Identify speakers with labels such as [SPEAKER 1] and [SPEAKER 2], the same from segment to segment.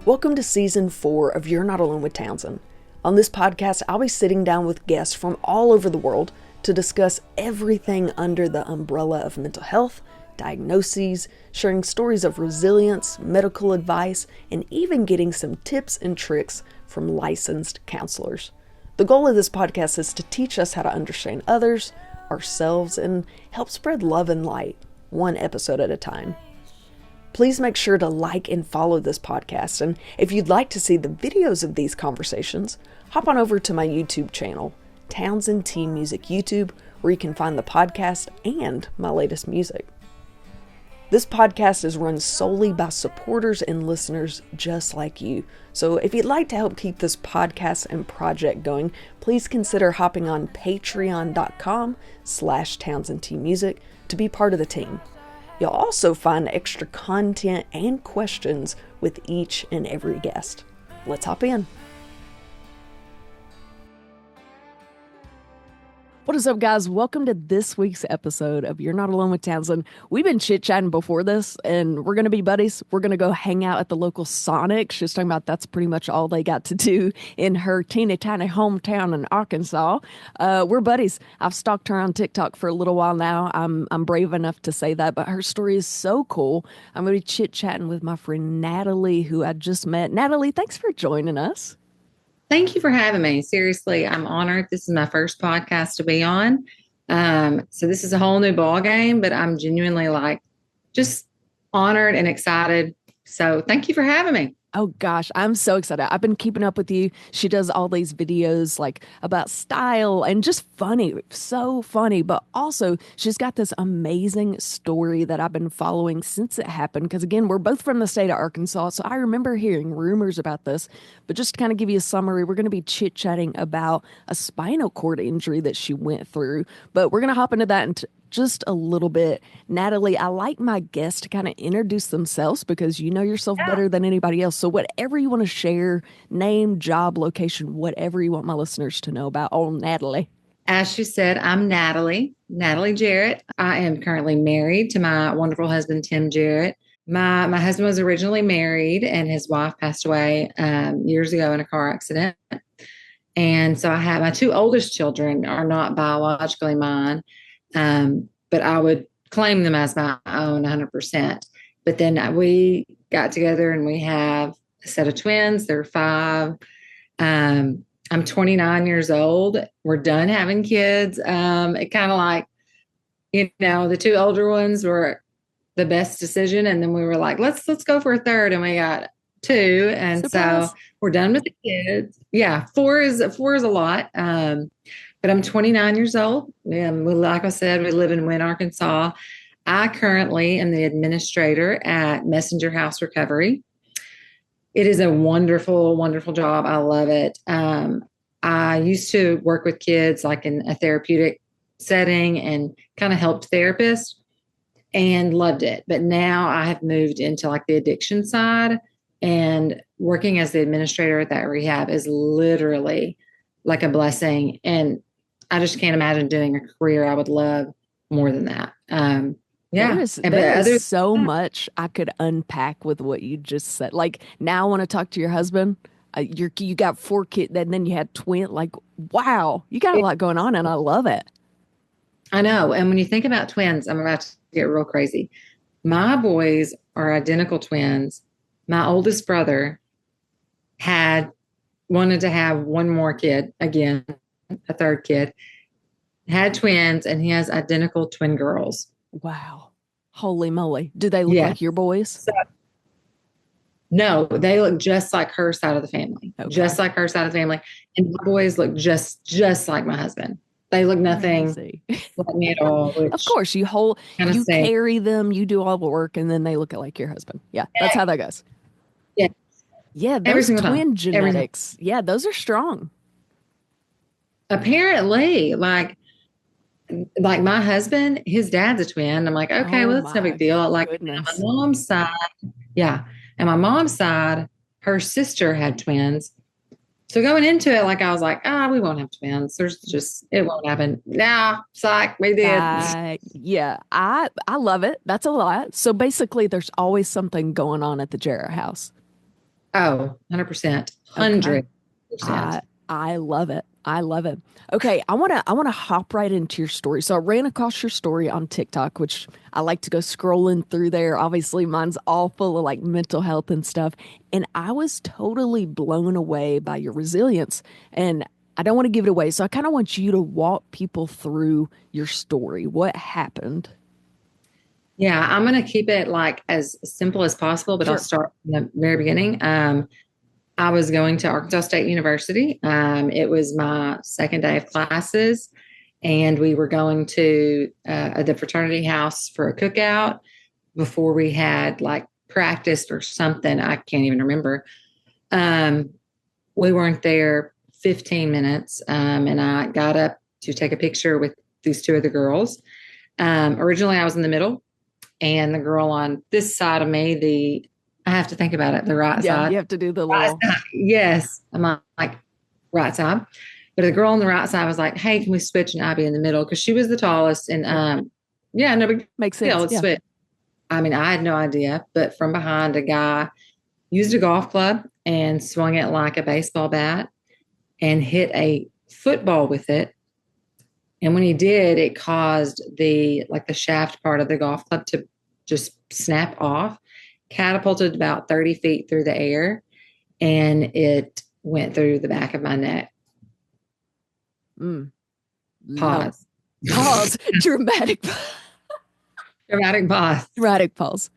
[SPEAKER 1] Welcome to Season 4 of You're Not Alone with Townsend. On this podcast, I'll be sitting down with guests from all over the world to discuss everything under the umbrella of mental health, diagnoses, sharing stories of resilience, medical advice, and even getting some tips and tricks from licensed counselors. The goal of this podcast is to teach us how to understand others, ourselves, and help spread love and light, one episode at a time. Please make sure to like and follow this podcast, and if you'd like to see the videos of these conversations, hop on over to my YouTube channel, TownsendTmusic YouTube, where you can find the podcast and my latest music. This podcast is run solely by supporters and listeners just like you. So if you'd like to help keep this podcast and project going, please consider hopping on patreon.com/TownsendTmusic to be part of the team. You'll also find extra content and questions with each and every guest. Let's hop in. What is up, guys? Welcome to this week's episode of You're Not Alone with Townsend. We've been chit-chatting before this, and we're going to be buddies. We're going to go hang out at the local Sonic. She's talking about that's pretty much all they got to do in her teeny tiny hometown in Arkansas. We're buddies. I've stalked her on TikTok for a little while now. I'm brave enough to say that, but her story is so cool. I'm going to be chit-chatting with my friend Natalie, who I just met. Natalie, thanks for joining us.
[SPEAKER 2] Thank you for having me. Seriously, I'm honored. This is my first podcast to be on. So this is a whole new ball game, but I'm genuinely just honored and excited. So thank you for having me.
[SPEAKER 1] Oh gosh, I'm so excited. I've been keeping up with you. She does all these videos about style and just funny, so funny, but also she's got this amazing story that I've been following since it happened. Because again, we're both from the state of Arkansas, so I remember hearing rumors about this. But just to kind of give you a summary, we're going to be chit-chatting about a spinal cord injury that she went through. But we're going to hop into that in just a little bit. Natalie, I like my guests to kind of introduce themselves because you know yourself better than anybody else. So whatever you want to share, name, job, location, whatever you want my listeners to know about. Oh, Natalie.
[SPEAKER 2] As you said, I'm Natalie Jarrett. I am currently married to my wonderful husband, Tim Jarrett. My husband was originally married and his wife passed away years ago in a car accident. And so I have my two oldest children are not biologically mine. But I would claim them as my own 100%. But then we got together and we have a set of twins. They're 5. I'm 29 years old. We're done having kids. It kind of the two older ones were the best decision. And then we were like, let's go for a third. And we got 2. And Surprise. So we're done with the kids. Yeah. 4 is a lot. But I'm 29 years old. Like I said, we live in Wynne, Arkansas. I currently am the administrator at Messenger House Recovery. It is a wonderful, wonderful job. I love it. I used to work with kids in a therapeutic setting and kind of helped therapists and loved it. But now I have moved into the addiction side, and working as the administrator at that rehab is literally a blessing. And I just can't imagine doing a career I would love more than that.
[SPEAKER 1] There is so much I could unpack with what you just said. Now I want to talk to your husband. You got 4 kids, and then you had twins. Wow, you got a lot going on, and I love it.
[SPEAKER 2] I know. And when you think about twins, I'm about to get real crazy. My boys are identical twins. My oldest brother wanted to have one more kid again. A third kid, had twins, and he has identical twin girls.
[SPEAKER 1] Wow. Holy moly. Do they look like your boys?
[SPEAKER 2] No, they look just like her side of the family. Okay. Just like her side of the family. And my boys look just like my husband. They look nothing like me at all.
[SPEAKER 1] Of course, you carry them, you do all the work, and then they look like your husband. Yeah, that's how that goes.
[SPEAKER 2] Yeah.
[SPEAKER 1] Yeah, those twin genetics. Yeah, those are strong.
[SPEAKER 2] Apparently, my husband, his dad's a twin. I'm like, okay, well, that's no big deal. My mom's side, yeah. And my mom's side, her sister had twins. So going into it, I was like, we won't have twins. It won't happen. Nah, psych, we did.
[SPEAKER 1] Yeah, I love it. That's a lot. So basically, there's always something going on at the Jarrett house.
[SPEAKER 2] Oh, 100%.
[SPEAKER 1] Okay.
[SPEAKER 2] 100%.
[SPEAKER 1] I love it. I love it. Okay, I want to hop right into your story. So I ran across your story on TikTok, which I like to go scrolling through there. Obviously, mine's all full of like mental health and stuff, and I was totally blown away by your resilience. And I don't want to give it away, so I kind of want you to walk people through your story. What happened?
[SPEAKER 2] Yeah, I'm going to keep it like as simple as possible, but I'll
[SPEAKER 1] Sure.
[SPEAKER 2] start from the very beginning. I was going to Arkansas State University. It was my second day of classes, and we were going to the fraternity house for a cookout before we had like practiced or something. I can't even remember. Um, we weren't there 15 minutes, and I got up to take a picture with these two other girls. Originally, I was in the middle, and the girl on this side of me, I have to think about it, the right
[SPEAKER 1] Yeah,
[SPEAKER 2] side.
[SPEAKER 1] you have to do the
[SPEAKER 2] Right
[SPEAKER 1] little.
[SPEAKER 2] side. Yes, I'm on, like right side. But the girl on the right side was like, "Hey, can we switch?" And I'll be in the middle because she was the tallest. And yeah, no big
[SPEAKER 1] Makes
[SPEAKER 2] deal.
[SPEAKER 1] sense.
[SPEAKER 2] Let's
[SPEAKER 1] Yeah.
[SPEAKER 2] switch. I mean, I had no idea, but from behind, a guy used a golf club and swung it like a baseball bat and hit a football with it. And when he did, it caused the shaft part of the golf club to just snap off, catapulted about 30 feet through the air, and it went through the back of my neck.
[SPEAKER 1] Mm, love.
[SPEAKER 2] Pause.
[SPEAKER 1] Pause. Dramatic.
[SPEAKER 2] Dramatic pause.
[SPEAKER 1] Dramatic pause.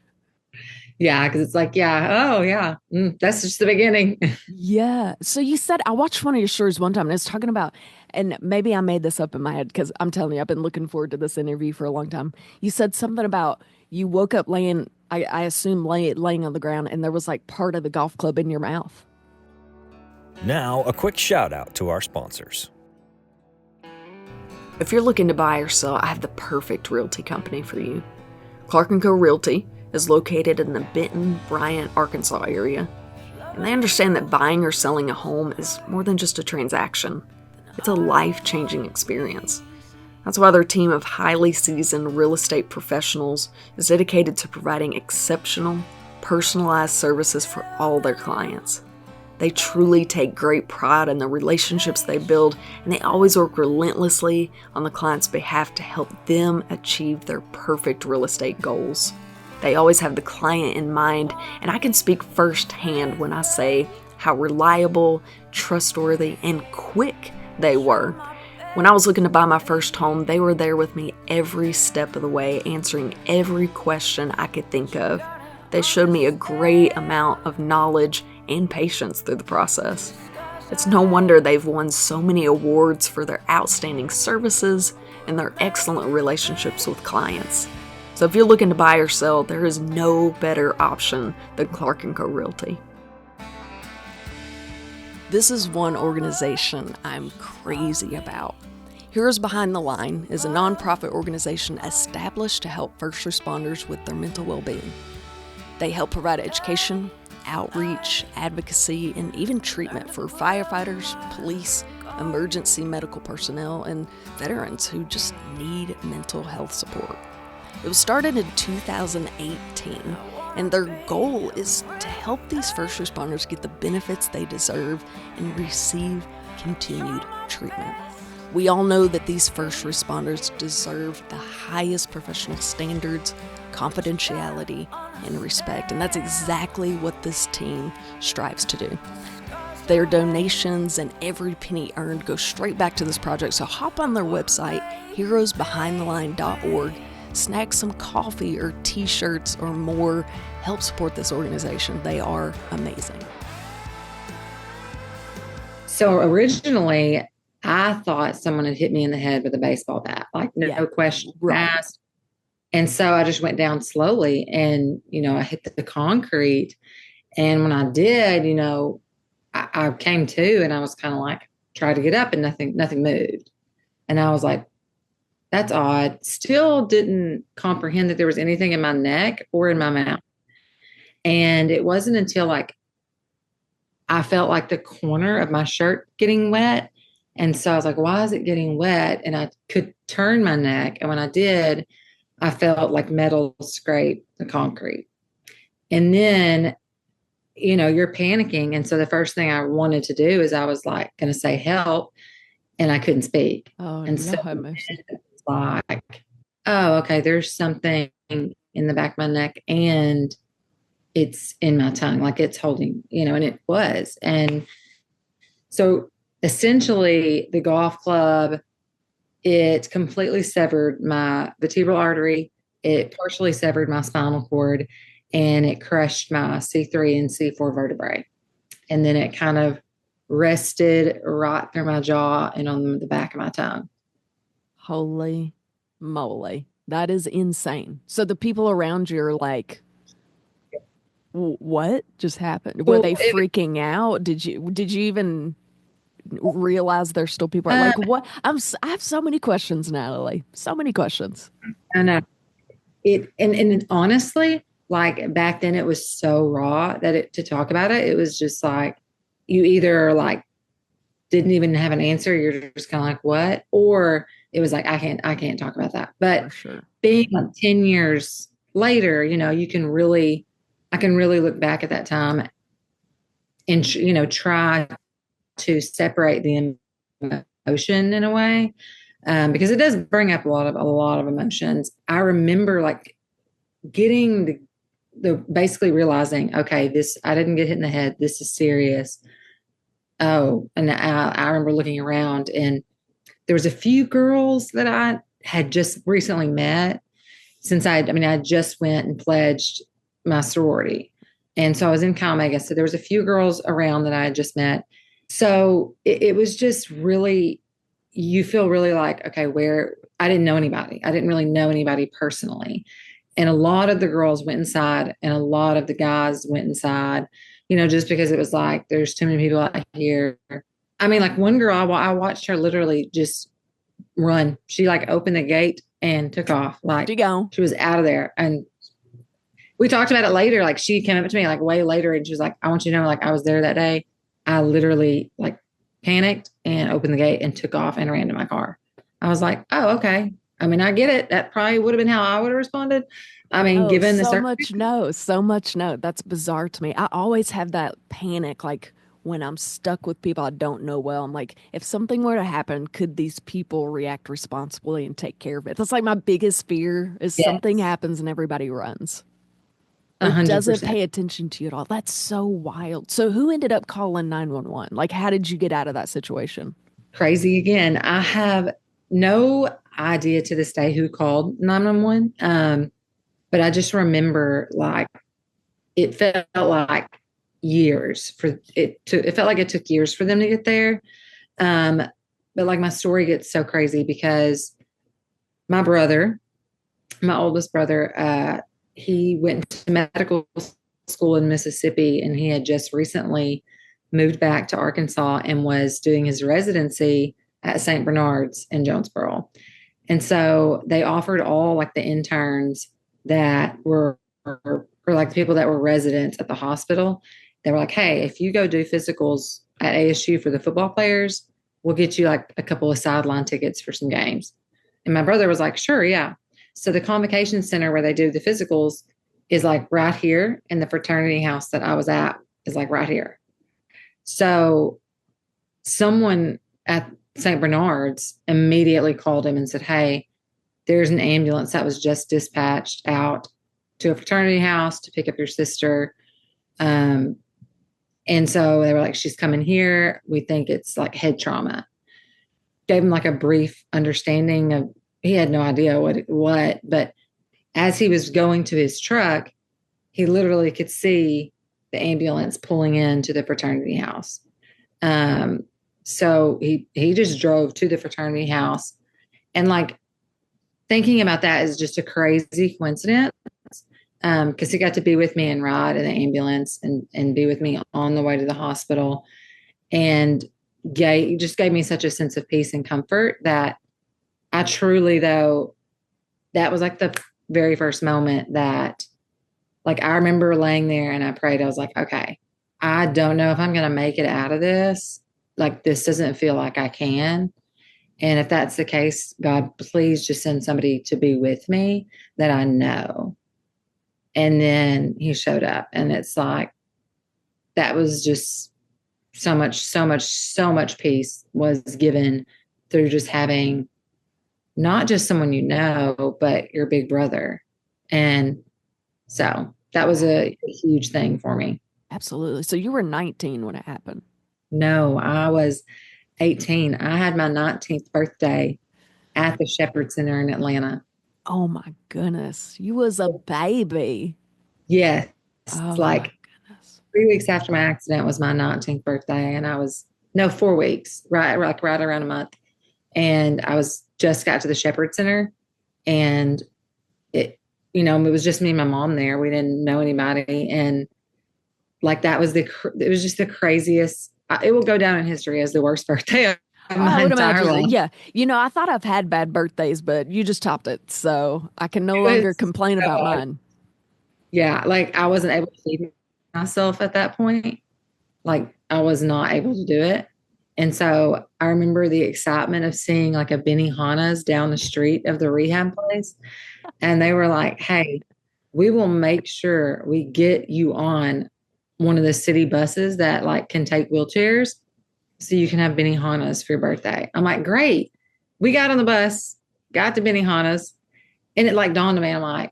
[SPEAKER 2] Yeah, because it's like, yeah, oh yeah, that's just the beginning.
[SPEAKER 1] Yeah. So you said I watched one of your stories one time and it's talking about, and maybe I made this up in my head because I'm telling you, I've been looking forward to this interview for a long time. You said something about you woke up laying, I assume laying on the ground, and there was like part of the golf club in your mouth.
[SPEAKER 3] Now, a quick shout out to our sponsors.
[SPEAKER 1] If you're looking to buy or sell, I have the perfect realty company for you. Clark & Co. Realty is located in the Benton, Bryant, Arkansas area. And they understand that buying or selling a home is more than just a transaction. It's a life-changing experience. That's why their team of highly seasoned real estate professionals is dedicated to providing exceptional, personalized services for all their clients. They truly take great pride in the relationships they build, and they always work relentlessly on the client's behalf to help them achieve their perfect real estate goals. They always have the client in mind, and I can speak firsthand when I say how reliable, trustworthy, and quick they were. When I was looking to buy my first home, they were there with me every step of the way, answering every question I could think of. They showed me a great amount of knowledge and patience through the process. It's no wonder they've won so many awards for their outstanding services and their excellent relationships with clients. So if you're looking to buy or sell, there is no better option than Clark & Co. Realty. This is one organization I'm crazy about. Heroes Behind the Line is a nonprofit organization established to help first responders with their mental well-being. They help provide education, outreach, advocacy, and even treatment for firefighters, police, emergency medical personnel, and veterans who just need mental health support. It was started in 2018, and their goal is to help these first responders get the benefits they deserve and receive continued treatment. We all know that these first responders deserve the highest professional standards, confidentiality, and respect, and that's exactly what this team strives to do. Their donations and every penny earned go straight back to this project, so hop on their website, heroesbehindtheline.org, snag some coffee or t-shirts or more, help support this organization. They are amazing.
[SPEAKER 2] So originally, I thought someone had hit me in the head with a baseball bat, like no question asked. And so I just went down slowly and, I hit the concrete. And when I did, I came to and I was kind of like, tried to get up and nothing moved. And I was like, that's odd. Still didn't comprehend that there was anything in my neck or in my mouth. And it wasn't until like I felt like the corner of my shirt getting wet. And so I was like, why is it getting wet? And I could turn my neck. And when I did, I felt like metal scrape the concrete. And then you're panicking. And so the first thing I wanted to do is I was like going to say help, and I couldn't speak.
[SPEAKER 1] Oh,
[SPEAKER 2] And
[SPEAKER 1] no,
[SPEAKER 2] so
[SPEAKER 1] have mercy.
[SPEAKER 2] it's like, oh, okay, there's something in the back of my neck and it's in my tongue, like it's holding, and it was. And so essentially the golf club, it completely severed my vertebral artery. It partially severed my spinal cord, and it crushed my C3 and C4 vertebrae. And then it kind of rested right through my jaw and on the back of my tongue.
[SPEAKER 1] Holy moly. That is insane. So the people around you are like, what just happened? Were
[SPEAKER 2] Well,
[SPEAKER 1] they freaking out? Did you even realize there's still people like,
[SPEAKER 2] um,
[SPEAKER 1] what? I have so many questions, Natalie. So many questions.
[SPEAKER 2] I know and honestly, like back then it was so raw that to talk about it, it was just like, you either like didn't even have an answer. You're just kind of like, what? Or it was like, I can't talk about that. But
[SPEAKER 1] For sure.
[SPEAKER 2] being like 10 years later, I can really look back at that time and, try to separate the emotion in a way. Because it does bring up a lot of emotions. I remember like getting the basically realizing, okay, I didn't get hit in the head. This is serious. Oh, and I remember looking around, and there was a few girls that I had just recently met since I just went and pledged my sorority. And so I was in Chi Omega. So there was a few girls around that I had just met. So it was just really, you feel really like, okay, I didn't know anybody. I didn't really know anybody personally. And a lot of the girls went inside and a lot of the guys went inside, just because it was like, there's too many people out here. I mean, like one girl, I watched her literally just run. She like opened the gate and took off. Like she was out of there. And we talked about it later. Like she came up to me like way later and she was like, I want you to know, like I was there that day. I literally like panicked and opened the gate and took off and ran to my car. I was like, oh, okay. I mean, I get it. That probably would have been how I would have responded. I mean, given the
[SPEAKER 1] So much no. That's bizarre to me. I always have that panic, like when I'm stuck with people I don't know well. I'm like, if something were to happen, could these people react responsibly and take care of it? That's like my biggest fear is something happens and everybody runs. Or
[SPEAKER 2] 100%.
[SPEAKER 1] doesn't pay attention to you at all. That's so wild. So who ended up calling 911? Like, how did you get out of that situation?
[SPEAKER 2] Crazy again. I have no idea to this day who called 911. But I just remember like it felt like years it felt like it took years for them to get there. But like my story gets so crazy because my oldest brother, he went to medical school in Mississippi, and he had just recently moved back to Arkansas and was doing his residency at St. Bernard's in Jonesboro. And so they offered all like the interns that were or like the people that were residents at the hospital. They were like, hey, if you go do physicals at ASU for the football players, we'll get you like a couple of sideline tickets for some games. And my brother was like, sure, yeah. So the convocation center where they do the physicals is like right here, and the fraternity house that I was at is like right here. So someone at St. Bernard's immediately called him and said, hey, there's an ambulance that was just dispatched out to a fraternity house to pick up your sister. And so they were like, she's coming here. We think it's like head trauma. Gave him like a brief understanding of, he had no idea what, but as he was going to his truck, he literally could see the ambulance pulling into the fraternity house. So he just drove to the fraternity house, and like thinking about that is just a crazy coincidence. Because he got to be with me and ride in the ambulance and be with me on the way to the hospital, and just gave me such a sense of peace and comfort that I truly, though, that was like the very first moment that, like, I remember laying there and I prayed. I was like, okay, I don't know if I'm going to make it out of this. Like, this doesn't feel like I can. And if that's the case, God, please just send somebody to be with me that I know. And then he showed up, and it's like, that was just so much peace was given through just having not just someone you know, but your big brother. And so that was a huge thing for me.
[SPEAKER 1] Absolutely. So you were 19 when it happened.
[SPEAKER 2] No, I was 18. I had my 19th birthday at the Shepherd Center in Atlanta.
[SPEAKER 1] Oh my goodness. You was a baby.
[SPEAKER 2] Yes.
[SPEAKER 1] Oh my
[SPEAKER 2] Like
[SPEAKER 1] goodness.
[SPEAKER 2] 3 weeks after my accident was my 19th birthday. And I was, no, 4 weeks, right around a month. And I was just got to the Shepherd Center, and it, it was just me and my mom there. We didn't know anybody. And like, it was just the craziest. It will go down in history as the worst birthday of my
[SPEAKER 1] I would
[SPEAKER 2] entire
[SPEAKER 1] imagine.
[SPEAKER 2] life.
[SPEAKER 1] Yeah. I thought I've had bad birthdays, but you just topped it. So I can no
[SPEAKER 2] It
[SPEAKER 1] longer
[SPEAKER 2] was
[SPEAKER 1] complain about mine.
[SPEAKER 2] Yeah, like I wasn't able to feed myself at that point. Like I was not able to do it. And so I remember the excitement of seeing like a Benihana's down the street of the rehab place. And they were like, hey, we will make sure we get you on one of the city buses that like can take wheelchairs so you can have Benihana's for your birthday. I'm like, great. We got on the bus, got to Benihana's, and it like dawned on me. I'm like,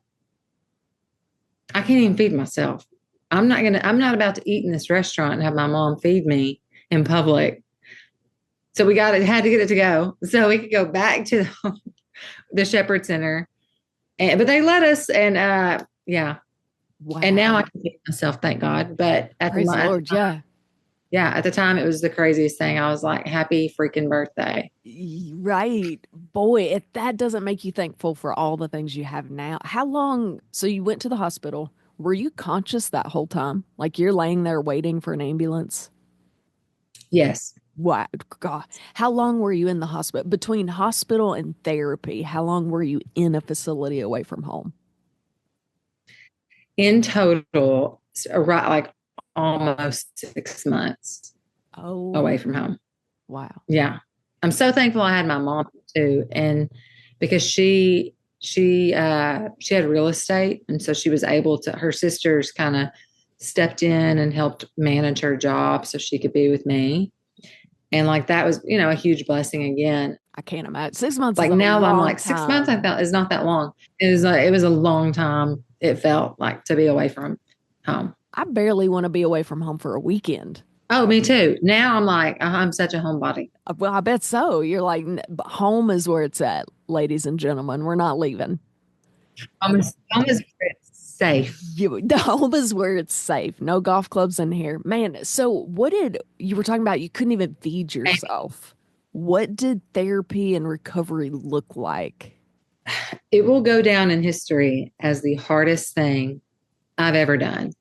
[SPEAKER 2] I can't even feed myself. I'm not about to eat in this restaurant and have my mom feed me in public. So had to get it to go. So we could go back to the Shepherd Center. But they let us, and yeah.
[SPEAKER 1] Wow.
[SPEAKER 2] And now I can feed myself, thank God. But
[SPEAKER 1] Praise the Lord, yeah.
[SPEAKER 2] Yeah, at the time it was the craziest thing. I was like, happy freaking birthday.
[SPEAKER 1] Right. Boy, if that doesn't make you thankful for all the things you have now. How long? So you went to the hospital. Were you conscious that whole time? Like you're laying there waiting for an ambulance?
[SPEAKER 2] Yes.
[SPEAKER 1] Wow. God. How long were you in the hospital? Between hospital and therapy, how long were you in a facility away from home?
[SPEAKER 2] In total, right, like almost 6 months away from home.
[SPEAKER 1] Wow.
[SPEAKER 2] Yeah. I'm so thankful I had my mom too. And because she had real estate. And so she was able to, her sisters kind of stepped in and helped manage her job so she could be with me. And like, that was, a huge blessing again.
[SPEAKER 1] I can't imagine. 6 months
[SPEAKER 2] Like
[SPEAKER 1] is a
[SPEAKER 2] now I'm
[SPEAKER 1] long
[SPEAKER 2] like, 6 months
[SPEAKER 1] time.
[SPEAKER 2] I felt is not that long. It was a long time. It felt like to be away from home.
[SPEAKER 1] I barely want to be away from home for a weekend.
[SPEAKER 2] Oh, me too. Now I'm like, I'm such a homebody.
[SPEAKER 1] Well, I bet so. You're like, home is where it's at, ladies and gentlemen. We're not leaving.
[SPEAKER 2] Home is where it's safe.
[SPEAKER 1] The home is where it's safe. No golf clubs in here. Man, so you were talking about you couldn't even feed yourself. What did therapy and recovery look like?
[SPEAKER 2] It will go down in history as the hardest thing I've ever done,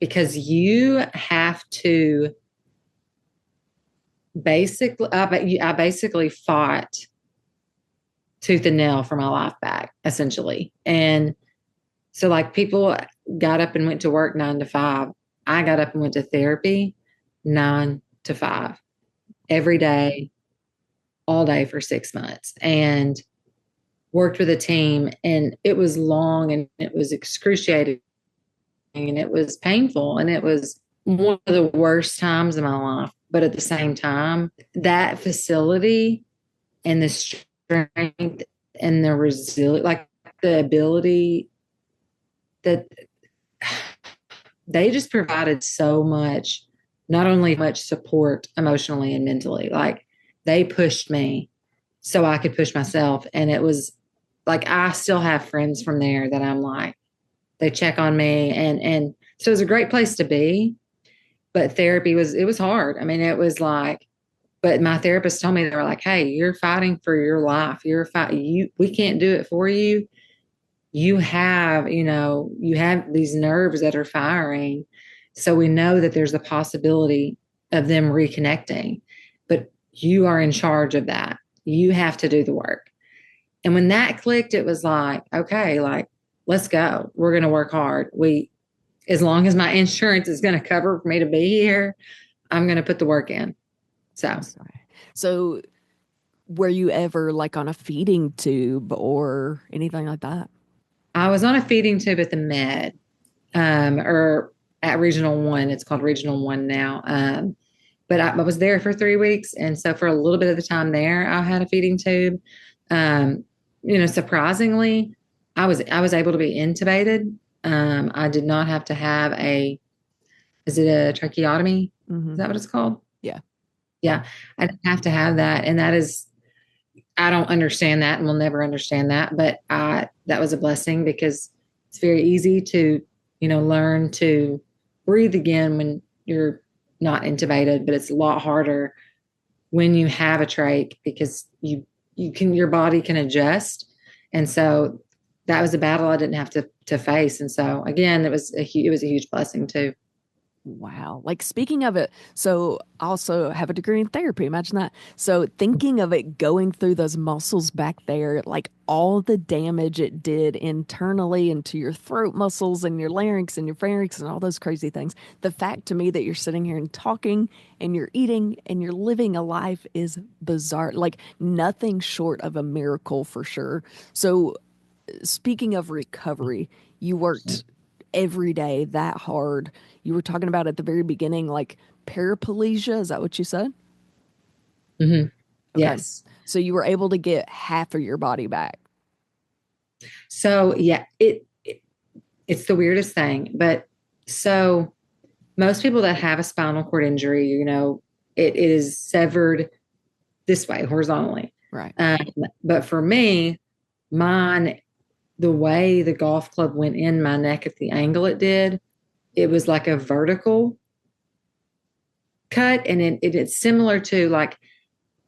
[SPEAKER 2] because you have to I basically fought tooth and nail for my life back, essentially. And so like people got up and went to work 9 to 5. I got up and went to therapy 9 to 5 every day, all day for 6 months, and worked with a team. And it was long and it was excruciating and it was painful. And it was one of the worst times in my life. But at the same time, that facility and the strength and the resilience, like the ability that they just provided so much, not only much support emotionally and mentally, like they pushed me so I could push myself. And it was like, I still have friends from there that I'm like, they check on me. And so it was a great place to be. But therapy it was hard. I mean, it was like, but my therapist told me, they were like, hey, you're fighting for your life. We can't do it for you. You have these nerves that are firing. So we know that there's a possibility of them reconnecting, but you are in charge of that. You have to do the work. And when that clicked, it was like, okay, like, let's go. We're going to work hard. As long as my insurance is going to cover for me to be here, I'm going to put the work in.
[SPEAKER 1] So were you ever like on a feeding tube or anything like that?
[SPEAKER 2] I was on a feeding tube at the Med, or at Regional 1. It's called Regional 1 now. But I was there for 3 weeks. And so for a little bit of the time there, I had a feeding tube. Um, surprisingly, I was able to be intubated. I did not have to have is it a tracheotomy?
[SPEAKER 1] Mm-hmm.
[SPEAKER 2] Is that what it's called?
[SPEAKER 1] Yeah.
[SPEAKER 2] Yeah. I didn't have to have that. And I don't understand that and will never understand that. But that was a blessing because it's very easy to, learn to breathe again when you're not intubated, but it's a lot harder when you have a trach because your body can adjust. And so that was a battle I didn't have to face. And so again, it was a huge blessing too.
[SPEAKER 1] Wow. Like speaking of it, so I also have a degree in therapy. Imagine that. So thinking of it going through those muscles back there, like all the damage it did internally into your throat muscles and your larynx and your pharynx and all those crazy things. The fact to me that you're sitting here and talking and you're eating and you're living a life is bizarre. Like nothing short of a miracle for sure. So speaking of recovery, you worked every day that hard. You were talking about at the very beginning, like paraplegia. Is that what you said?
[SPEAKER 2] Mm-hmm.
[SPEAKER 1] Okay.
[SPEAKER 2] Yes.
[SPEAKER 1] So you were able to get half of your body back.
[SPEAKER 2] So yeah, it's the weirdest thing, but so most people that have a spinal cord injury, it is severed this way horizontally.
[SPEAKER 1] Right.
[SPEAKER 2] But for me, mine, the way the golf club went in my neck at the angle it did, it was like a vertical cut. And it's similar to like,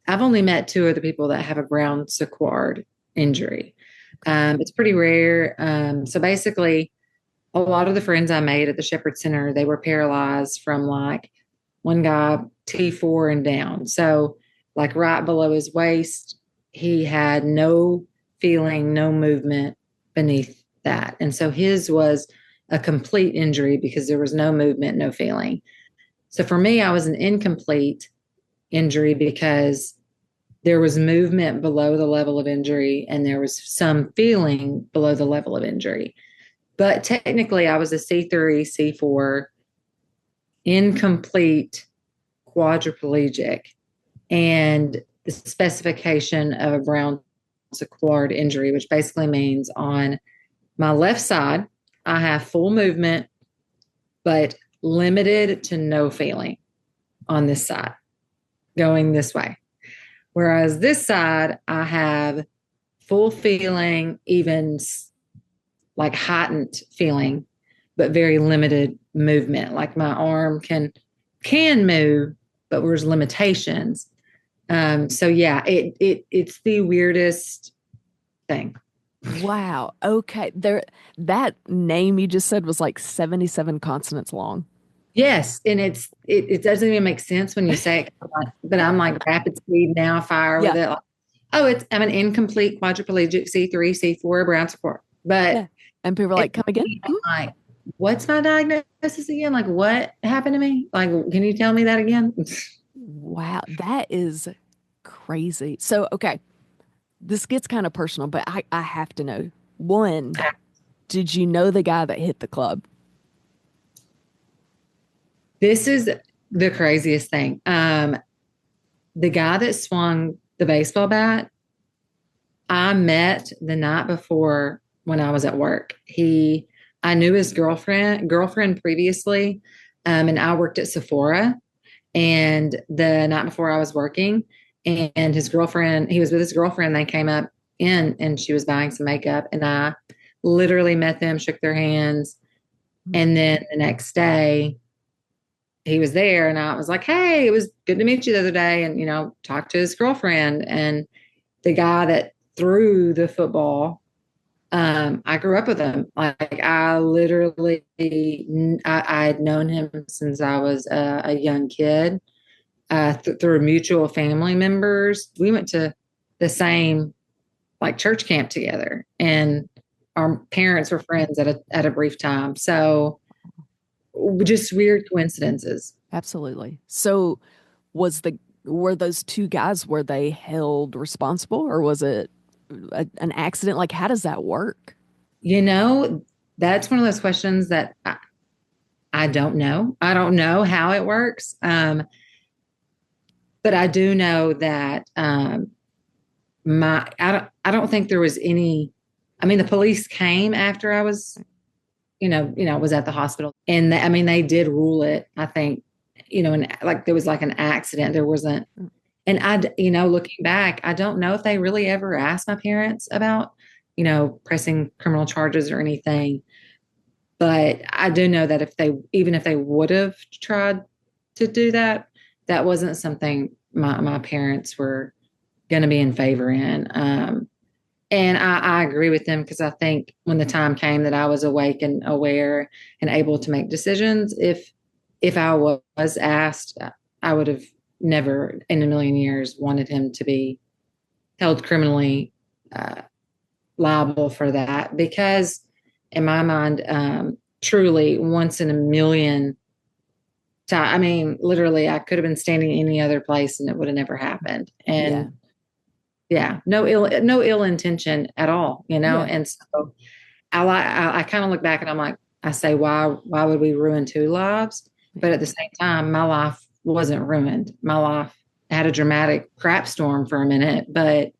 [SPEAKER 2] I've only met 2 other people that have a Brown Sequard injury. It's pretty rare. So basically, a lot of the friends I made at the Shepherd Center, they were paralyzed from like one guy T4 and down. So like right below his waist, he had no feeling, no movement beneath that. And so his was a complete injury because there was no movement, no feeling. So for me, I was an incomplete injury because there was movement below the level of injury and there was some feeling below the level of injury. But technically, I was a C3, C4, incomplete quadriplegic. And the specification of a Brown Sequard injury, which basically means on my left side, I have full movement, but limited to no feeling on this side, going this way. Whereas this side, I have full feeling, even like heightened feeling, but very limited movement. Like my arm can move, but there's limitations. So yeah, it's the weirdest thing.
[SPEAKER 1] Wow. Okay. That name you just said was like 77 consonants long.
[SPEAKER 2] Yes, and it doesn't even make sense when you say it, but I'm like rapid speed now, fire with it. Like, I'm an incomplete quadriplegic C3, C4, Brown Sequard. But
[SPEAKER 1] yeah. And people are like, come again?
[SPEAKER 2] Like, what's my diagnosis again? Like, what happened to me? Like, can you tell me that again?
[SPEAKER 1] Wow, that is crazy. So, okay, this gets kind of personal, but I have to know. One, did you know the guy that hit the club?
[SPEAKER 2] This is the craziest thing. The guy that swung the baseball bat, I met the night before when I was at work. I knew his girlfriend previously, and I worked at Sephora. And the night before I was working, and his girlfriend, he was with his girlfriend. They came up in, and she was buying some makeup, and I literally met them, shook their hands, and then the next day he was there, and I was like, "Hey, it was good to meet you the other day," and talked to his girlfriend and the guy that threw the football. I grew up with him. Like I literally, I had known him since I was a young kid. Through mutual family members, we went to the same like church camp together, and our parents were friends at a brief time. So just weird coincidences.
[SPEAKER 1] Absolutely. So, were those 2 guys, were they held responsible, or was it an accident? Like, how does that work?
[SPEAKER 2] That's one of those questions that I don't know. I don't know how it works. But I do know that I don't think there was any. I mean, the police came after I was, was at the hospital, and they did rule it. I think, and like there was like an accident. There wasn't, and looking back, I don't know if they really ever asked my parents about, pressing criminal charges or anything. But I do know that even if they would have tried to do that, that wasn't something my parents were going to be in favor in. And I agree with them, because I think when the time came that I was awake and aware and able to make decisions, if I was asked, I would have never in a million years wanted him to be held criminally liable for that, because in my mind, truly once in a million time, I mean, literally, I could have been standing any other place and it would have never happened. And no ill intention at all, And so I kind of look back and I'm like, I say, why would we ruin two lives? But at the same time, my life wasn't ruined. My life had a dramatic crap storm for a minute, but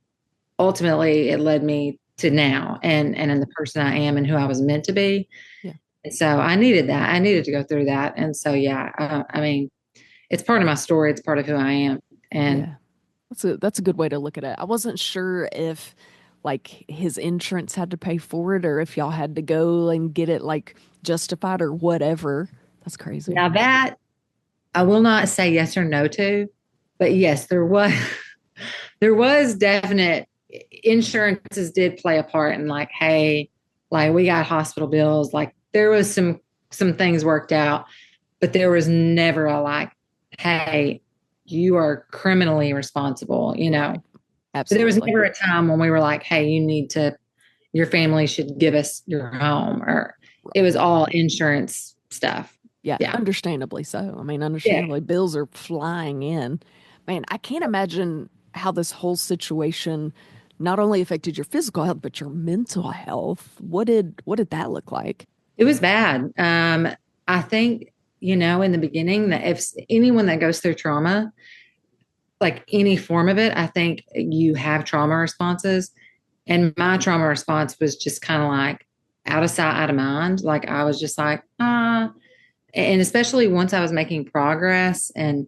[SPEAKER 2] ultimately it led me to now and in the person I am and who I was meant to be.
[SPEAKER 1] Yeah.
[SPEAKER 2] And so I needed that. I needed to go through that. And so, I mean, it's part of my story. It's part of who I am. And
[SPEAKER 1] that's a good way to look at it. I wasn't sure if like his insurance had to pay for it or if y'all had to go and get it like justified or whatever. That's crazy.
[SPEAKER 2] Now that I will not say yes or no to, but yes, there was definite insurances did play a part in like, hey, like we got hospital bills, like there was some things worked out, but there was never a like, hey, you are criminally responsible,
[SPEAKER 1] Absolutely.
[SPEAKER 2] So there was never a time when we were like, hey, your family should give us your home, or it was all insurance stuff.
[SPEAKER 1] Yeah. Understandably so. I mean, understandably, bills are flying in. Man, I can't imagine how this whole situation not only affected your physical health, but your mental health. What did that look like?
[SPEAKER 2] It was bad. I think, in the beginning, that if anyone that goes through trauma, like any form of it, I think you have trauma responses. And my trauma response was just kind of like out of sight, out of mind. Like I was just like, and especially once I was making progress and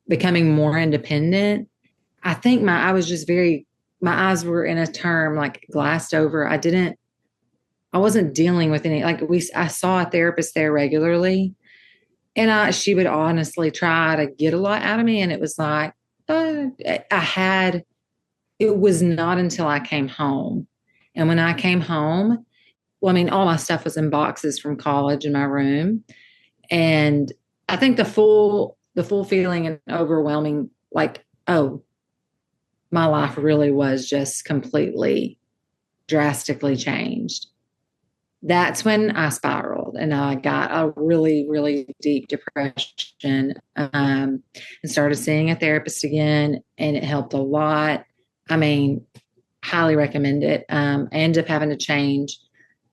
[SPEAKER 2] becoming more independent, I think my eyes were in a term like glassed over. I wasn't dealing with any, like I saw a therapist there regularly, and she would honestly try to get a lot out of me. And it was like, it was not until I came home. And when I came home, well, I mean, all my stuff was in boxes from college in my room. And I think the full feeling and overwhelming, like, oh, my life really was just completely drastically changed. That's when I spiraled and I got a really, really deep depression, and started seeing a therapist again, and it helped a lot. I mean, highly recommend it. I ended up having to change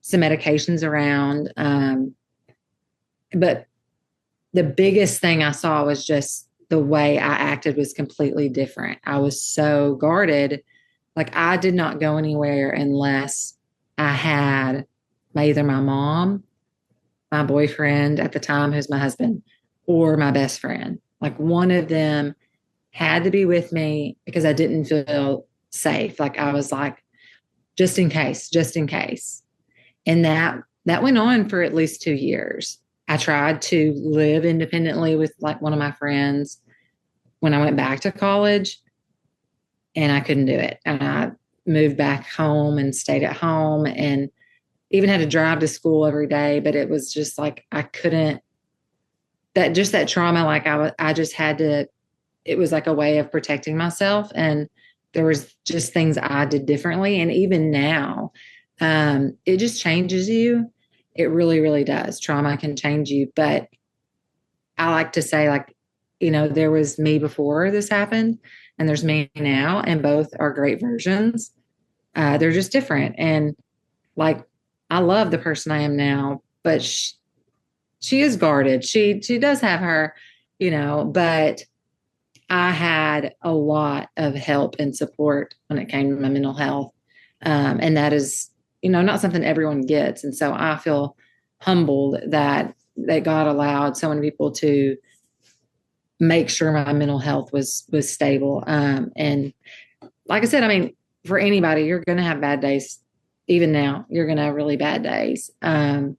[SPEAKER 2] some medications around. But the biggest thing I saw was just the way I acted was completely different. I was so guarded. Like I did not go anywhere unless I had either my mom, my boyfriend at the time, who's my husband, or my best friend. Like one of them had to be with me because I didn't feel safe. Like I was like, just in case. And that went on for at least 2 years. I tried to live independently with like one of my friends when I went back to college, and I couldn't do it. And I moved back home and stayed at home and even had to drive to school every day. But it was just like, I couldn't, that trauma, like I just had to, it was like a way of protecting myself. And there was just things I did differently. And even now, it just changes you. It really, really does. Trauma can change you. But I like to say, like, there was me before this happened and there's me now, and both are great versions. They're just different. And like, I love the person I am now, but she is guarded. She does have her, but I had a lot of help and support when it came to my mental health. And that is, not something everyone gets. And so I feel humbled that God allowed so many people to make sure my mental health was stable. And like I said, I mean, for anybody, you're going to have bad days. Even now, you're going to have really bad days. But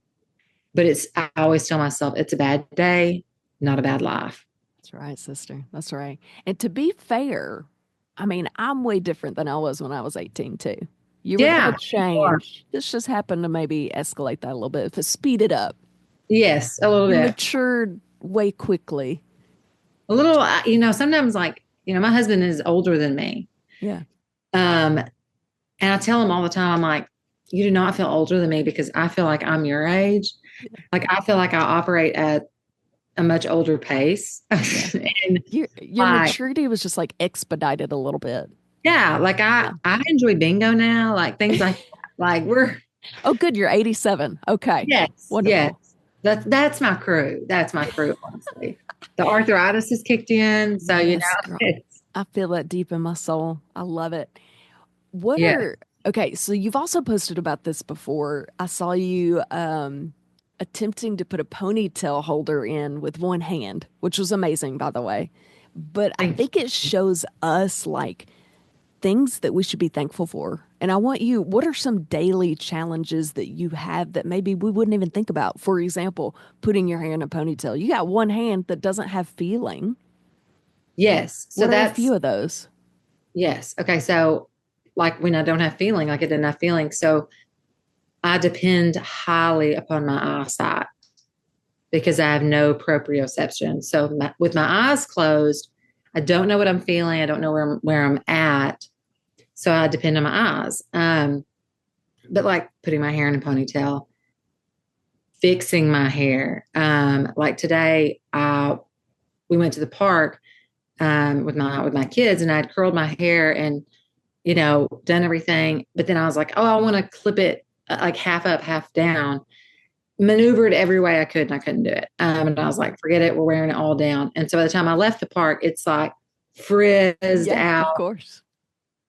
[SPEAKER 2] I always tell myself it's a bad day, not a bad life.
[SPEAKER 1] That's right, sister. That's right. And to be fair, I mean, I'm way different than I was when I was 18 too. You were going to change. This just happened to maybe escalate that a little bit, to speed it up.
[SPEAKER 2] Yes, a little bit.
[SPEAKER 1] You matured way quickly.
[SPEAKER 2] A little, sometimes like, my husband is older than me.
[SPEAKER 1] Yeah.
[SPEAKER 2] And I tell him all the time, I'm like, you do not feel older than me because I feel like I'm your age. Yeah. Like, I feel like I operate at a much older pace.
[SPEAKER 1] Yeah. And your maturity was just like expedited a little bit.
[SPEAKER 2] Yeah. Like I enjoy bingo now, like things like that. Like
[SPEAKER 1] Oh, good. You're 87. Okay.
[SPEAKER 2] Yes.
[SPEAKER 1] Wonderful.
[SPEAKER 2] Yes. That's my crew. That's my crew, honestly. The arthritis has kicked in. So,
[SPEAKER 1] I feel that deep in my soul. I love it. Okay, so you've also posted about this before. I saw you attempting to put a ponytail holder in with one hand, which was amazing, by the way. But I think it shows us like things that we should be thankful for. And what are some daily challenges that you have that maybe we wouldn't even think about? For example, putting your hair in a ponytail. You got one hand that doesn't have feeling.
[SPEAKER 2] Yes.
[SPEAKER 1] So that's a few of those.
[SPEAKER 2] Yes. Okay. So like when I don't have feeling, like I didn't have feeling. So I depend highly upon my eyesight because I have no proprioception. So with my eyes closed, I don't know what I'm feeling. I don't know where I'm at. So I depend on my eyes. But like putting my hair in a ponytail, fixing my hair. Like today, we went to the park with my kids, and I'd curled my hair and done everything. But then I was like, oh, I want to clip it like half up, half down. Maneuvered every way I could, and I couldn't do it. And I was like, forget it. We're wearing it all down. And so by the time I left the park, it's like frizzed out.
[SPEAKER 1] Of course.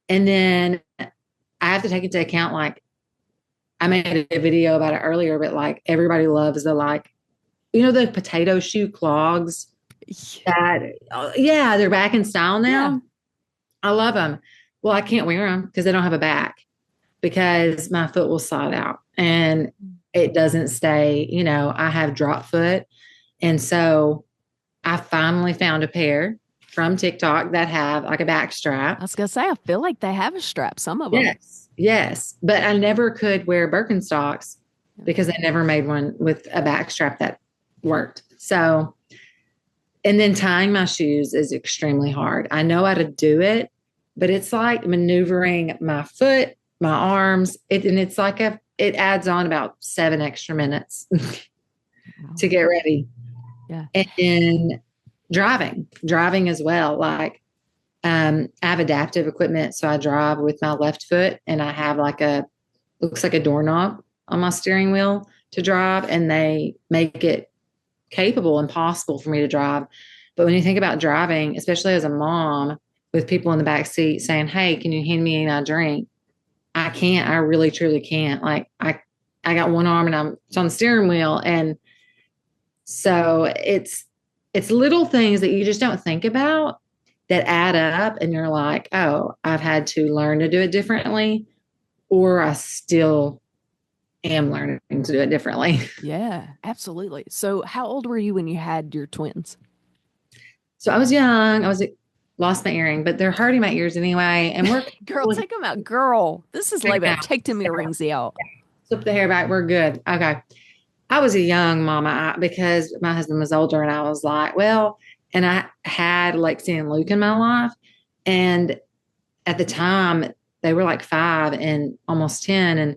[SPEAKER 2] And then I have to take into account, like, I made a video about it earlier, but like everybody loves the the potato shoe clogs. They're back in style now. Yeah. I love them. Well, I can't wear them because they don't have a back because my foot will slide out and it doesn't stay, I have drop foot. And so I finally found a pair from TikTok that have like a back strap.
[SPEAKER 1] I was going to say, I feel like they have a strap, some of them.
[SPEAKER 2] Yes. But I never could wear Birkenstocks because I never made one with a back strap that worked. So, and then tying my shoes is extremely hard. I know how to do it, but it's like maneuvering my foot, my arms. It's like it adds on about 7 extra minutes to get ready.
[SPEAKER 1] Yeah.
[SPEAKER 2] And then driving as well. Like, I have adaptive equipment. So I drive with my left foot and I have looks like a doorknob on my steering wheel to drive, and they make it capable and possible for me to drive. But when you think about driving, especially as a mom with people in the back seat saying, hey, can you hand me a drink? I can't. I really, truly can't. Like I got one arm and it's on the steering wheel. And so it's little things that you just don't think about that add up. And you're like, oh, I've had to learn to do it differently, or I still am learning to do it differently.
[SPEAKER 1] Yeah, absolutely. So how old were you when you had your twins?
[SPEAKER 2] So I was young. Lost my earring, but they're hurting my ears anyway. And we're
[SPEAKER 1] girl, take them out. Girl, this is labor. Take them earrings out.
[SPEAKER 2] Flip the hair back. We're good. Okay. I was a young mama because my husband was older, and I was like, well, and I had Lexi and Luke in my life. And at the time they were like 5 and almost 10. And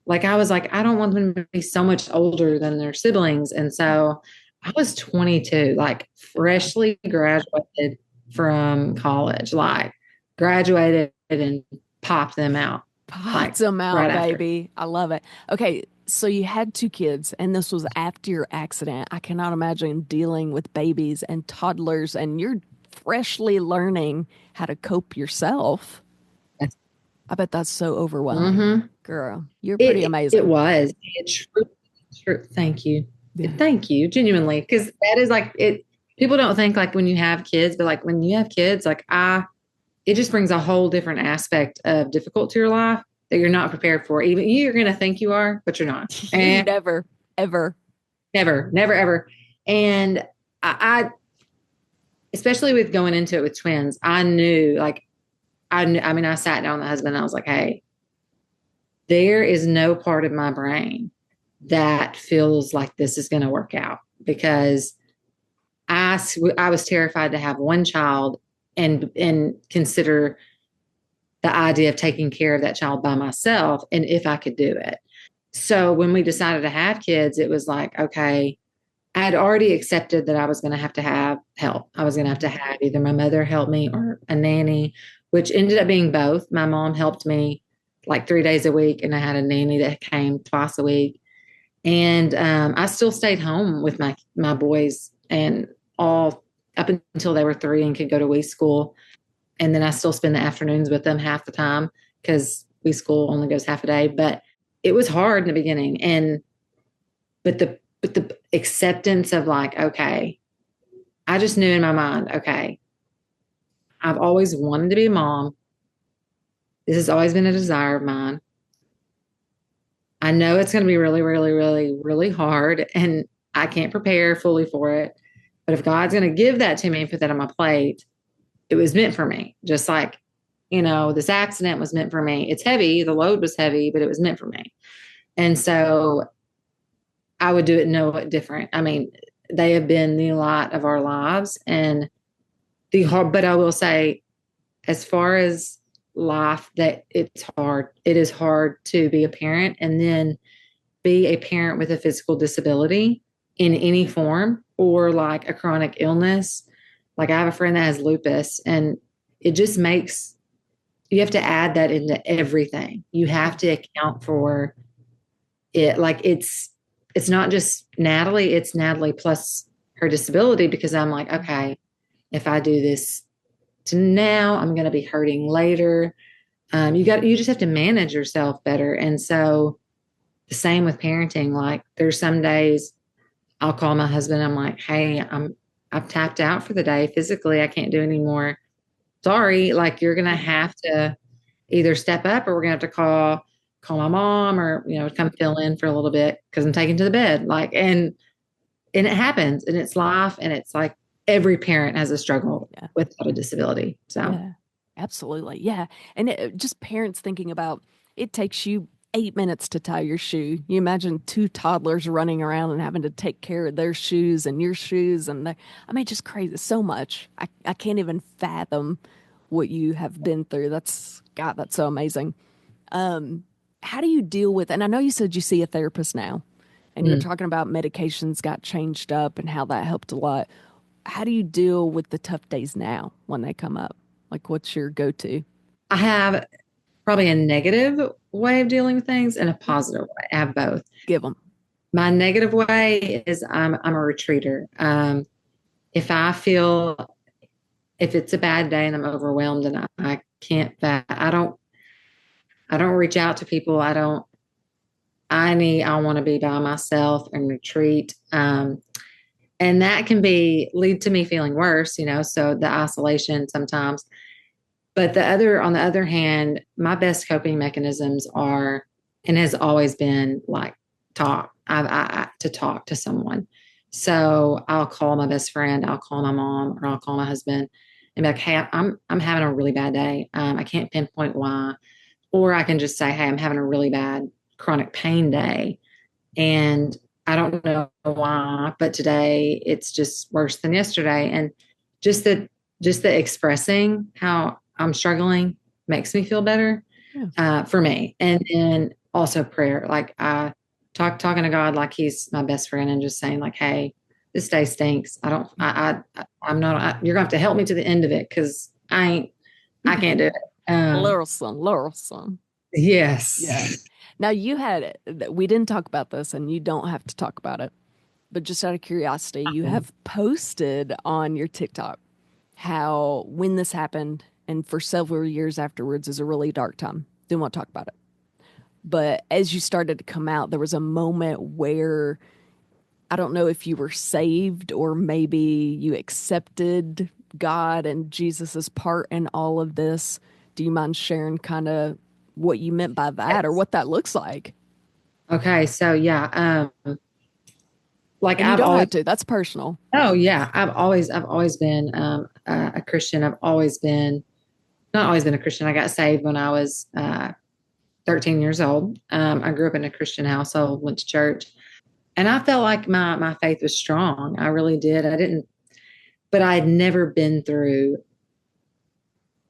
[SPEAKER 2] like, I was like, I don't want them to be so much older than their siblings. And so I was 22, like freshly graduated from college, like graduated and popped them out.
[SPEAKER 1] Popped them out, right, baby. I love it. Okay. So you had two kids, and this was after your accident. I cannot imagine dealing with babies and toddlers, and you're freshly learning how to cope yourself.
[SPEAKER 2] Yes.
[SPEAKER 1] I bet that's so overwhelming.
[SPEAKER 2] Mm-hmm.
[SPEAKER 1] Girl, you're pretty
[SPEAKER 2] It
[SPEAKER 1] amazing.
[SPEAKER 2] was. True. Thank you.
[SPEAKER 1] Yeah.
[SPEAKER 2] Thank you, genuinely. Because that is like it. People don't think like when you have kids, but like when you have kids, like it just brings a whole different aspect of difficult to your life that you're not prepared for. Even you're going to think you are, but you're not.
[SPEAKER 1] You
[SPEAKER 2] And
[SPEAKER 1] never, ever.
[SPEAKER 2] never, ever. And I, especially with going into it with twins, I knew like, I mean, I sat down with my husband and I was like, hey, there is no part of my brain that feels like this is going to work out because I was terrified to have one child and consider the idea of taking care of that child by myself and if I could do it. So when we decided to have kids, it was like, okay, I had already accepted that I was going to have help. I was going to have either my mother help me or a nanny, which ended up being both. My mom helped me like 3 days a week, and I had a nanny that came twice a week. And I still stayed home with my boys and all up until they were 3 and could go to we school. And then I still spend the afternoons with them half the time because we school only goes half a day. But it was hard in the beginning. But the acceptance of like, okay, I just knew in my mind, okay, I've always wanted to be a mom. This has always been a desire of mine. I know it's going to be really, really, really, really hard, and I can't prepare fully for it. But if God's going to give that to me and put that on my plate, it was meant for me. Just like, this accident was meant for me. It's heavy. The load was heavy, but it was meant for me. And so I would do it no different. I mean, they have been the light of our lives, and but I will say, as far as life, that it's hard. It is hard to be a parent and then be a parent with a physical disability in any form or like a chronic illness. Like I have a friend that has lupus, and it just makes, you have to add that into everything. You have to account for it. Like it's not just Natalie, it's Natalie plus her disability, because I'm like, okay, if I do this to now, I'm going to be hurting later. You just have to manage yourself better. And so the same with parenting. Like there's some days I'll call my husband. I'm like, hey, I've tapped out for the day. Physically, I can't do anymore. Sorry. Like you're going to have to either step up, or we're going to have to call my mom, or, come fill in for a little bit because I'm taken to the bed. Like, and it happens, and it's life. And it's like every parent has a struggle without a disability. So
[SPEAKER 1] yeah, absolutely. Yeah. And just parents thinking about, it takes you 8 minutes to tie your shoe. You imagine two toddlers running around and having to take care of their shoes and your shoes. And just crazy. So much. I can't even fathom what you have been through. That's so amazing. How do you deal with, and I know you said you see a therapist now, and you're talking about medications got changed up and how that helped a lot. How do you deal with the tough days now when they come up? Like, what's your go-to?
[SPEAKER 2] I have probably a negative way of dealing with things and a positive way. I have both.
[SPEAKER 1] Give them.
[SPEAKER 2] My negative way is I'm a retreater. If it's a bad day and I'm overwhelmed and I can't, I don't reach out to people. I want to be by myself and retreat. And that can lead to me feeling worse, so the isolation sometimes. But on the other hand, my best coping mechanisms are, and has always been, like talk. To talk to someone. So I'll call my best friend, I'll call my mom, or I'll call my husband and be like, hey, I'm having a really bad day. I can't pinpoint why. Or I can just say, hey, I'm having a really bad chronic pain day. And I don't know why, but today it's just worse than yesterday. And just the expressing how I'm struggling makes me feel better for me. And then also prayer. Like I talking to God like he's my best friend, and just saying like, hey, this day stinks. I'm not, you're gonna have to help me to the end of it, because I can't do it.
[SPEAKER 1] Little son.
[SPEAKER 2] Yes.
[SPEAKER 1] Yeah. Now we didn't talk about this and you don't have to talk about it, but just out of curiosity, you have posted on your TikTok how when this happened and for several years afterwards is a really dark time. Didn't want to talk about it. But as you started to come out, there was a moment where I don't know if you were saved or maybe you accepted God and Jesus's part in all of this. Do you mind sharing kind of what you meant by that or what that looks like?
[SPEAKER 2] Okay. So yeah, like
[SPEAKER 1] And you
[SPEAKER 2] I've
[SPEAKER 1] don't
[SPEAKER 2] always,
[SPEAKER 1] have to. That's personal.
[SPEAKER 2] oh yeah, I've always been a Christian. I've always been, not always been a Christian. I got saved when I was 13 years old. I grew up in a Christian household, went to church, and I felt like my faith was strong. I really did. I didn't, but I had never been through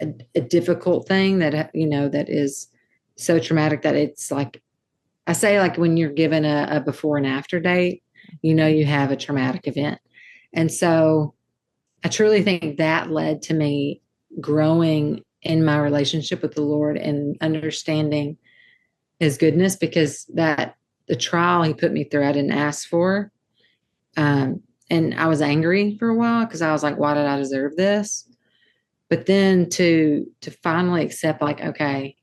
[SPEAKER 2] a difficult thing that that is so traumatic that it's like, I say, like when you're given a before and after date, you have a traumatic event. And so I truly think that led to me growing in my relationship with the Lord and understanding his goodness, because that the trial he put me through, I didn't ask for. And I was angry for a while because I was like, why did I deserve this? But then to finally accept, like, okay,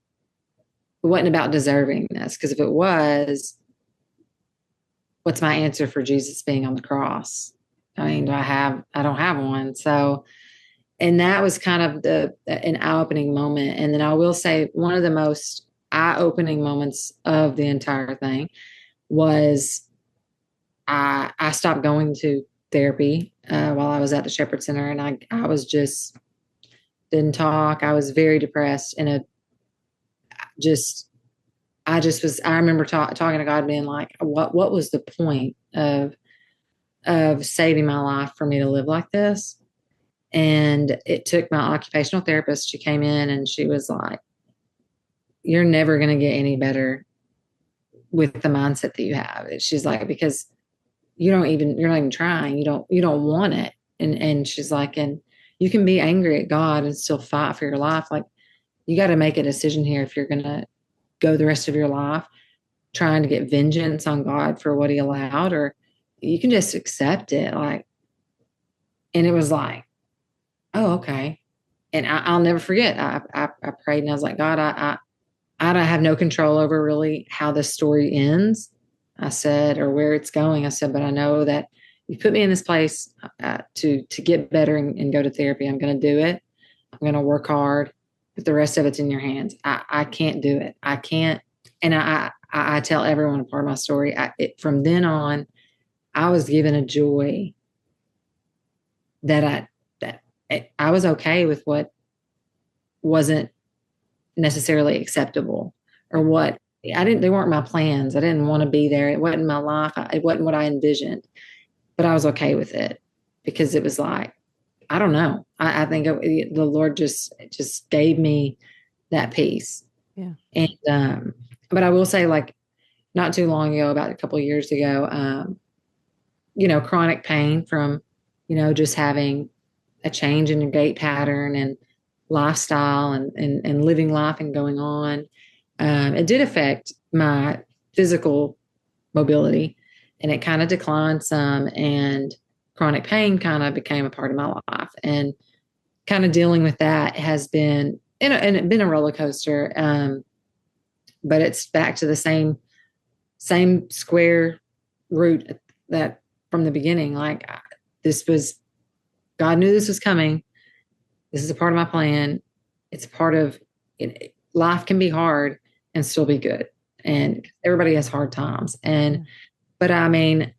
[SPEAKER 2] it wasn't about deserving this, because if it was, what's my answer for Jesus being on the cross? I mean, I don't have one. So, and that was kind of an eye-opening moment. And then I will say one of the most eye-opening moments of the entire thing was I stopped going to therapy while I was at the Shepherd Center, and I was just didn't talk. I was very depressed, and just I remember talking to God, being like, what was the point of saving my life for me to live like this? And it took my occupational therapist. She came in and she was like, you're never going to get any better with the mindset that you have. She's like, because you're not even trying. You don't want it. And she's like, and you can be angry at God and still fight for your life. Like, you got to make a decision here if you're going to go the rest of your life trying to get vengeance on God for what he allowed, or you can just accept it. Like, and it was like, oh, okay. And I'll never forget. I prayed and I was like, God, I don't have no control over really how this story ends. I said, or where it's going. I said, but I know that you put me in this place to get better and go to therapy. I'm going to do it. I'm going to work hard, but the rest of it's in your hands. I can't do it. I can't. And I tell everyone a part of my story. From then on, I was given a joy that I was okay with what wasn't necessarily acceptable, or what they weren't my plans. I didn't want to be there. It wasn't my life. It wasn't what I envisioned, but I was okay with it, because it was like, I don't know. I think the Lord just gave me that peace.
[SPEAKER 1] Yeah.
[SPEAKER 2] And, but I will say, like, not too long ago, about a couple of years ago, chronic pain from, just having a change in your gait pattern and lifestyle and living life and going on. It did affect my physical mobility, and it kind of declined some, and chronic pain kind of became a part of my life, and kind of dealing with that has been, and it's been a roller coaster. But it's back to the same square root that from the beginning. Like, God knew this was coming. This is a part of my plan. It's a part of it. Life can be hard and still be good. And everybody has hard times. But I mean,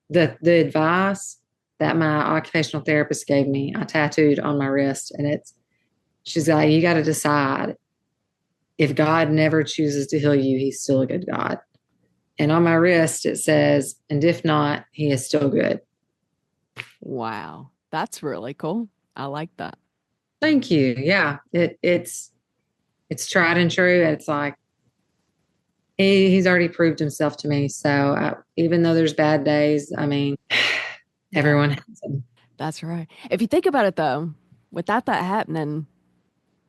[SPEAKER 2] the advice that my occupational therapist gave me, I tattooed on my wrist, and she's like, you got to decide, if God never chooses to heal you, he's still a good God. And on my wrist, it says, and if not, he is still good.
[SPEAKER 1] Wow. That's really cool. I like that.
[SPEAKER 2] Thank you. Yeah. It's tried and true. It's like, he's already proved himself to me. So even though there's bad days, I mean, everyone has them.
[SPEAKER 1] That's right. If you think about it though, without that happening,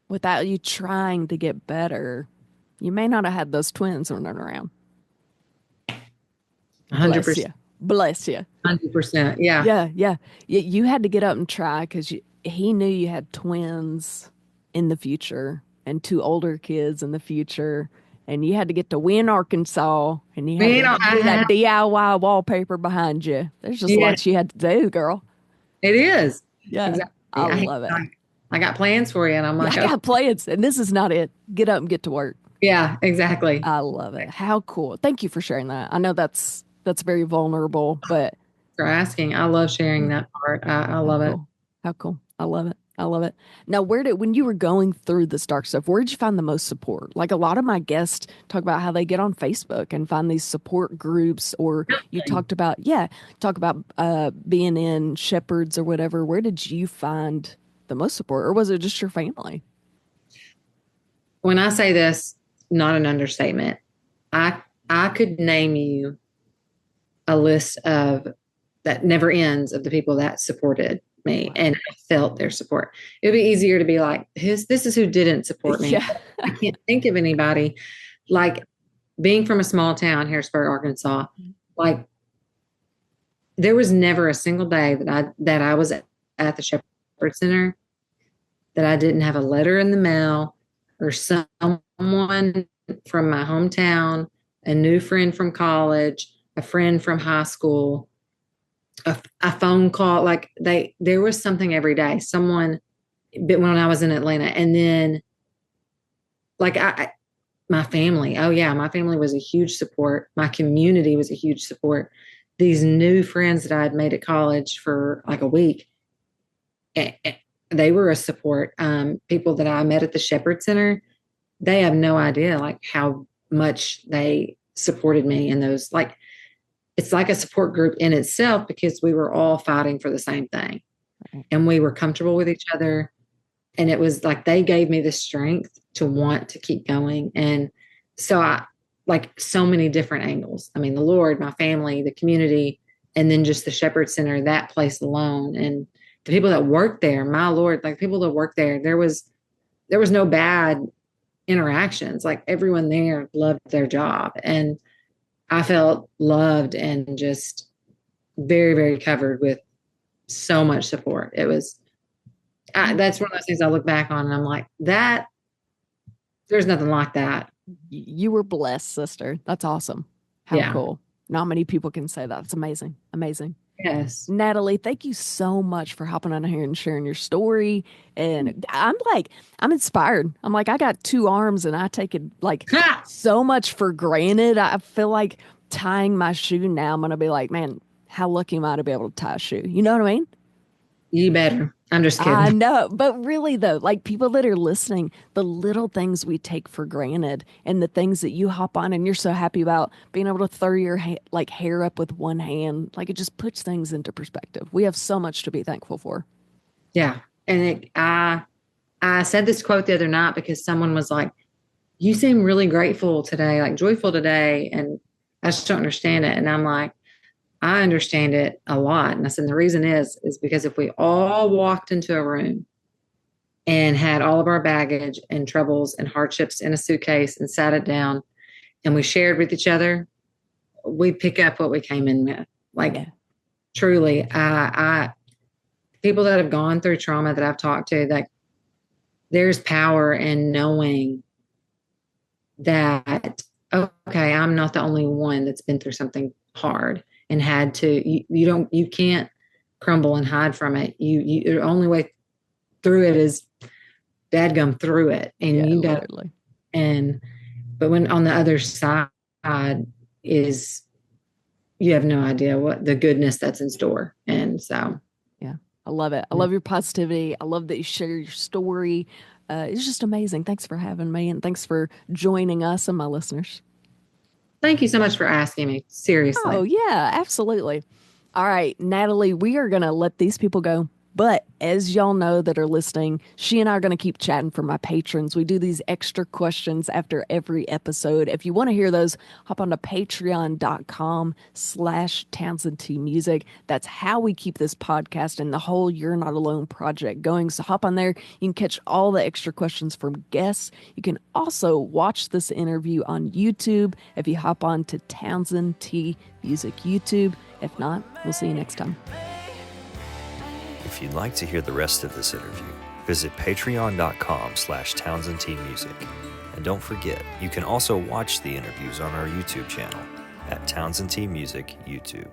[SPEAKER 1] without you trying to get better, You may not have had those twins running around.
[SPEAKER 2] 100%.
[SPEAKER 1] Bless you. Bless you.
[SPEAKER 2] 100%. Yeah.
[SPEAKER 1] Yeah, yeah. You had to get up and try because he knew you had twins in the future and two older kids in the future. And you had to get to Wynn, Arkansas, and you had
[SPEAKER 2] You
[SPEAKER 1] to
[SPEAKER 2] know,
[SPEAKER 1] do that DIY wallpaper behind you. There's just
[SPEAKER 2] yeah,
[SPEAKER 1] lots you had to do, girl.
[SPEAKER 2] it is.
[SPEAKER 1] Yeah,
[SPEAKER 2] Exactly.
[SPEAKER 1] I love it.
[SPEAKER 2] I got plans for you. And I'm
[SPEAKER 1] Yeah,
[SPEAKER 2] like,
[SPEAKER 1] I got plans, and this is not it. Get up and get to work.
[SPEAKER 2] yeah, exactly.
[SPEAKER 1] I love it. How cool. Thank you for sharing that. I know that's very vulnerable, but
[SPEAKER 2] For asking. I love sharing that part. I love it.
[SPEAKER 1] cool. How cool. I love it. I love it. Now, when you were going through this dark stuff, where did you find the most support? Like a lot of my guests talk about how they get on Facebook and find these support groups, or you talk about being in Shepherds or whatever. Where did you find the most support, or was it just your family?
[SPEAKER 2] When I say this, not an understatement. I could name you a list of that never ends of the people that supported me, and I felt their support. It would be easier to be like, this is who didn't support me.
[SPEAKER 1] Yeah.
[SPEAKER 2] I can't think of anybody. Like being from a small town, Harrisburg, Arkansas, like there was never a single day that I was at the Shepherd Center that I didn't have a letter in the mail or someone from my hometown, a new friend from college, a friend from high school, a phone call. Like there was something every day. Someone, but when I was in Atlanta, and then like my family. Oh yeah, my family was a huge support. My community was a huge support. These new friends that I had made at college for like a week, they were a support. People that I met at the Shepherd Center, they have no idea like how much they supported me in those. Like it's like a support group in itself because we were all fighting for the same thing, and we were comfortable with each other. And it was like they gave me the strength to want to keep going. And so I like so many different angles. I mean, the Lord, my family, the community, and then just the Shepherd Center, that place alone. And the people that worked there, my Lord, like people that worked there, there was no bad interactions. Like everyone there loved their job. And I felt loved and just very, very covered with so much support. It was, that's one of those things I look back on and I'm like, there's nothing like that.
[SPEAKER 1] You were blessed, sister. That's awesome. How cool. Not many people can say that. It's amazing. Amazing.
[SPEAKER 2] Yes.
[SPEAKER 1] Natalie, thank you so much for hopping on here and sharing your story. And I'm inspired. I'm like, I got two arms and I take it like so much for granted. I feel like tying my shoe now, I'm going to be like, man, how lucky am I to be able to tie a shoe? You know what I mean?
[SPEAKER 2] You better. I'm just kidding.
[SPEAKER 1] I know. But really, though, like people that are listening, the little things we take for granted and the things that you hop on and you're so happy about being able to throw your hair up with one hand, like it just puts things into perspective. We have so much to be thankful for.
[SPEAKER 2] Yeah. And I said this quote the other night because someone was like, you seem really grateful today, like joyful today. And I just don't understand it. And I'm like, I understand it a lot. And I said, the reason is because if we all walked into a room and had all of our baggage and troubles and hardships in a suitcase and sat it down and we shared with each other, we pick up what we came in with. Like truly, people that have gone through trauma that I've talked to, that there's power in knowing that, okay, I'm not the only one that's been through something hard and had to, you can't crumble and hide from it. Your only way through it is dadgum through it. And you got, but when on the other side is, you have no idea what the goodness that's in store. And so,
[SPEAKER 1] yeah, I love it. I love your positivity. I love that you share your story. It's just amazing. Thanks for having me. And thanks for joining us and my listeners.
[SPEAKER 2] Thank you so much for asking me. Seriously.
[SPEAKER 1] Oh, yeah, absolutely. All right, Natalie, we are going to let these people go. But as y'all know that are listening, she and I are going to keep chatting for my patrons. We do these extra questions after every episode. If you want to hear those, hop on to patreon.com/TownsendTmusic. That's how we keep this podcast and the whole You're Not Alone project going. So hop on there. You can catch all the extra questions from guests. You can also watch this interview on YouTube if you hop on to Townsend T Music YouTube. If not, we'll see you next time.
[SPEAKER 3] If you'd like to hear the rest of this interview, visit patreon.com/TownsendTmusic. And don't forget, you can also watch the interviews on our YouTube channel at TownsendTmusic YouTube.